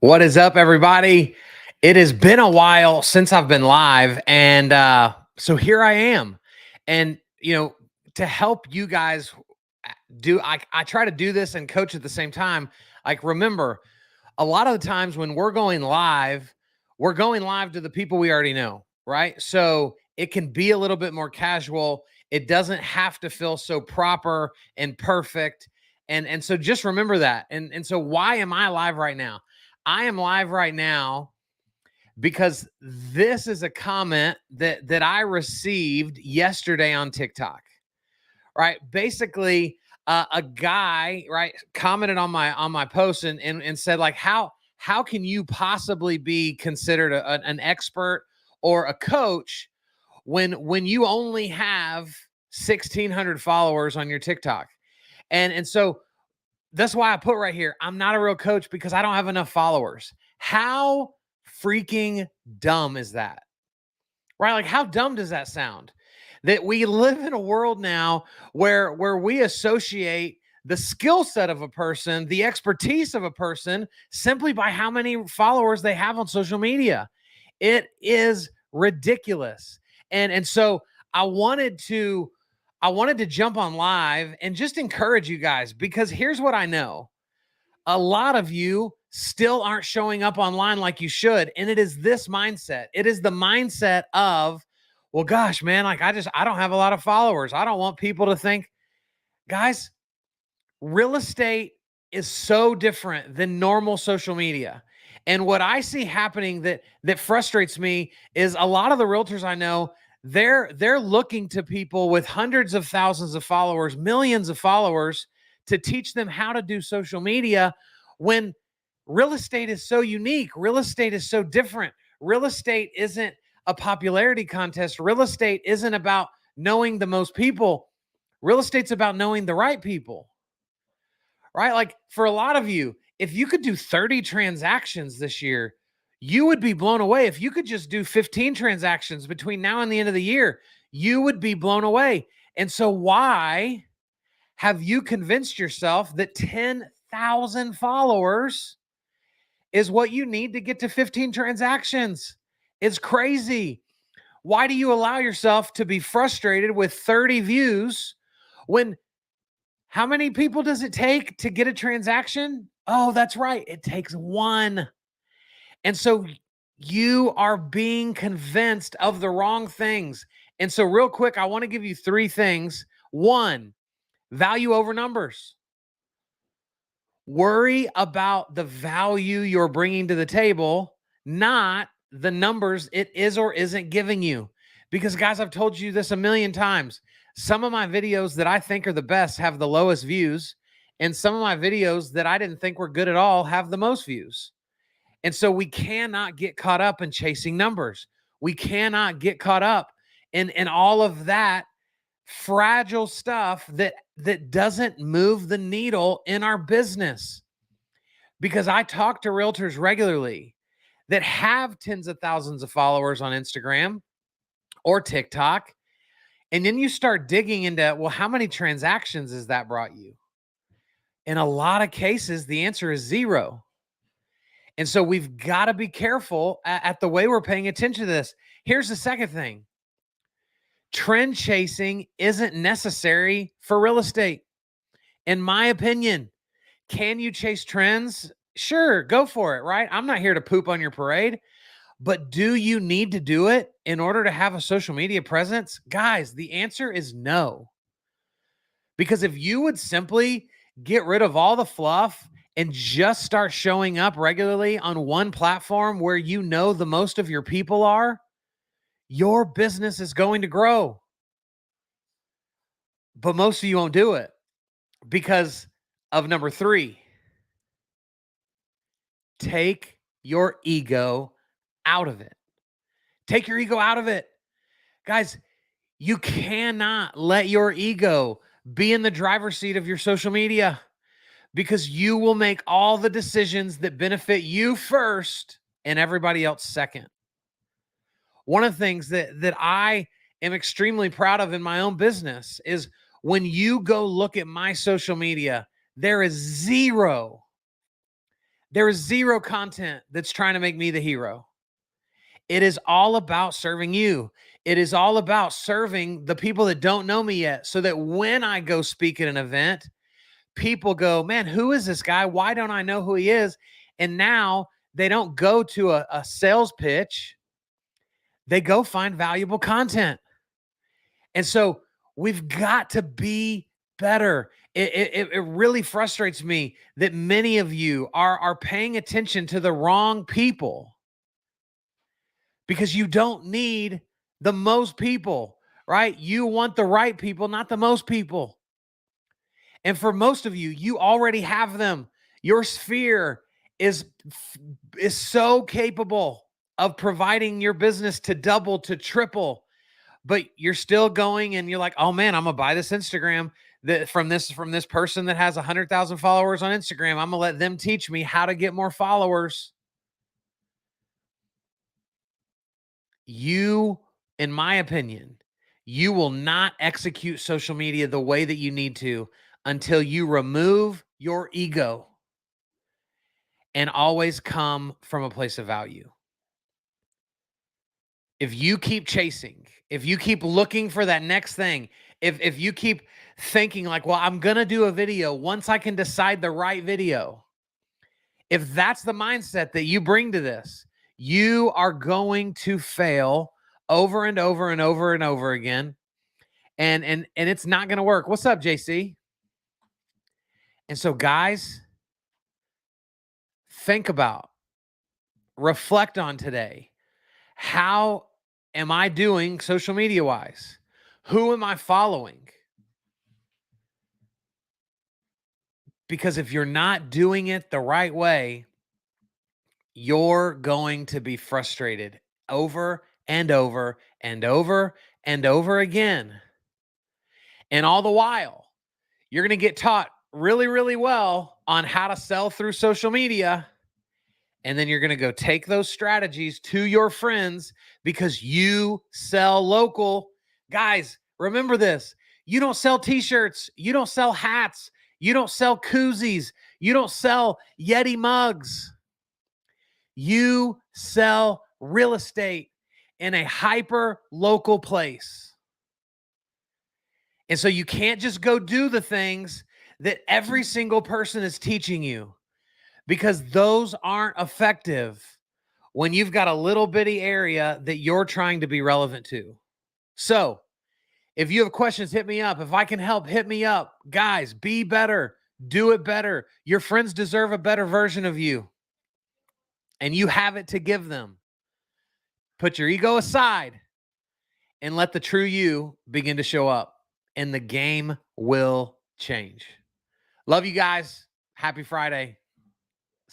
What is up, everybody? It has been a while since I've been live, and so here I am. And to help you guys I try to do this and coach at the same time. Like, remember, a lot of the times when we're going live to the people we already know, right? So it can be a little bit more casual. It doesn't have to feel so proper and perfect. And so just remember that. And so why am I live right now? I am live right now because this is a comment that I received yesterday on TikTok. Right? Basically, a guy, right, commented on my post and said, like, how can you possibly be considered an expert or a coach when you only have 1,600 followers on your TikTok? And so that's why I put right here, I'm not a real coach because I don't have enough followers. How freaking dumb is that? Right? Like, how dumb does that sound? That we live in a world now where we associate the skill set of a person, the expertise of a person, simply by how many followers they have on social media. It is ridiculous. And so I wanted to I wanted to jump on live and just encourage you guys, because here's what I know. A lot of you still aren't showing up online like you should. And it is this mindset. It is the mindset of, well, gosh, man, like I don't have a lot of followers. I don't want people to think. Guys, real estate is so different than normal social media. And what I see happening that frustrates me is a lot of the realtors I know, they're looking to people with hundreds of thousands of followers, millions of followers, to teach them how to do social media, when real estate is so unique. Real estate is so different. Real estate isn't a popularity contest. Real estate isn't about knowing the most people. Real estate's about knowing the right people. Right? Like, for a lot of you, if you could do 30 transactions this year, you would be blown away. If you could just do 15 transactions between now and the end of the year, you would be blown away. And so why have you convinced yourself that 10,000 followers is what you need to get to 15 transactions? It's crazy. Why do you allow yourself to be frustrated with 30 views when how many people does it take to get a transaction? Oh, that's right. It takes one. And so you are being convinced of the wrong things. And so, real quick, I want to give you three things. One, value over numbers. Worry about the value you're bringing to the table, not the numbers it is or isn't giving you. Because, guys, I've told you this a million times. Some of my videos that I think are the best have the lowest views, and some of my videos that I didn't think were good at all have the most views. And so we cannot get caught up in chasing numbers. We cannot get caught up in all of that fragile stuff that doesn't move the needle in our business. Because I talk to realtors regularly that have tens of thousands of followers on Instagram or TikTok. And then you start digging into, well, how many transactions has that brought you? In a lot of cases, the answer is zero. And so we've got to be careful at the way we're paying attention to this. Here's the second thing. Trend chasing isn't necessary for real estate. In my opinion, can you chase trends? Sure, go for it, right? I'm not here to poop on your parade, but do you need to do it in order to have a social media presence? Guys, the answer is no. Because if you would simply get rid of all the fluff and just start showing up regularly on one platform where you know the most of your people are, your business is going to grow. But most of you won't do it because of number three. Take your ego out of it. Take your ego out of it. Guys, you cannot let your ego be in the driver's seat of your social media, because you will make all the decisions that benefit you first and everybody else second. One of the things that I am extremely proud of in my own business is when you go look at my social media, there is zero There is zero content that's trying to make me the hero. It is all about serving you. It is all about serving the people that don't know me yet, so that when I go speak at an event, people go, man, who is this guy? Why don't I know who he is? And now they don't go to a sales pitch, they go find valuable content. And so we've got to be better. It really frustrates me that many of you are paying attention to the wrong people, because you don't need the most people, right? You want the right people, not the most people. And for most of you, you already have them. Your sphere is so capable of providing your business to double, to triple, but you're still going and you're like, oh man, I'm gonna buy this Instagram that from this person that has 100,000 followers on Instagram. I'm gonna let them teach me how to get more followers. You, in my opinion, you will not execute social media the way that you need to until you remove your ego and always come from a place of value. If you keep chasing, if you keep looking for that next thing, if you keep thinking like, well, I'm going to do a video once I can decide the right video. If that's the mindset that you bring to this, you are going to fail over and over and over and over again. And it's not going to work. What's up, JC? And so guys, think about, reflect on today. How am I doing social media wise? Who am I following? Because if you're not doing it the right way, you're going to be frustrated over and over and over and over again. And all the while, you're going to get taught really, really well on how to sell through social media. And then you're going to go take those strategies to your friends because you sell local. Guys, remember this. You don't sell t-shirts. You don't sell hats. You don't sell koozies. You don't sell Yeti mugs. You sell real estate in a hyper local place. And so you can't just go do the things that every single person is teaching you, because those aren't effective when you've got a little bitty area that you're trying to be relevant to. So if you have questions, hit me up. If I can help, hit me up. Guys, be better. Do it better. Your friends deserve a better version of you, and you have it to give them. Put your ego aside and let the true you begin to show up, and the game will change. Love you guys. Happy Friday.